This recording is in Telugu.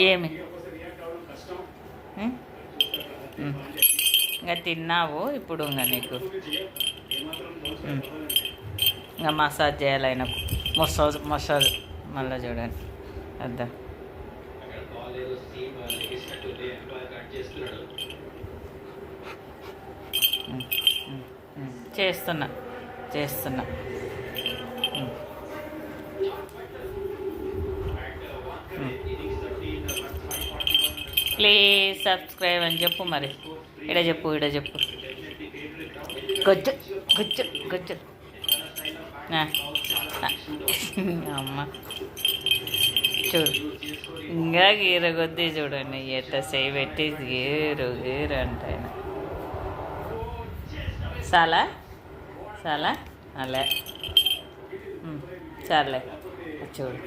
ఏమి ఇంకా తిన్నావు ఇప్పుడు ఇంకా నీకు ఇంకా మసాజ్ చేయాలి ఆయనకు. మసాజ్ మళ్ళీ చూడండి అద్దా. చేస్తున్నా చేస్తున్నా. ప్లీజ్ సబ్స్క్రైబ్ అని చెప్పు. మరి ఇడ చెప్పు గొజ్జు గొజ్జు గొజ్జు. అమ్మ చూడు ఇంకా గీర కొద్దీ చూడండి ఎట్ట చేయి పెట్టి గీరు అంటే ఆయన చాలా అలే చాలే చూడు.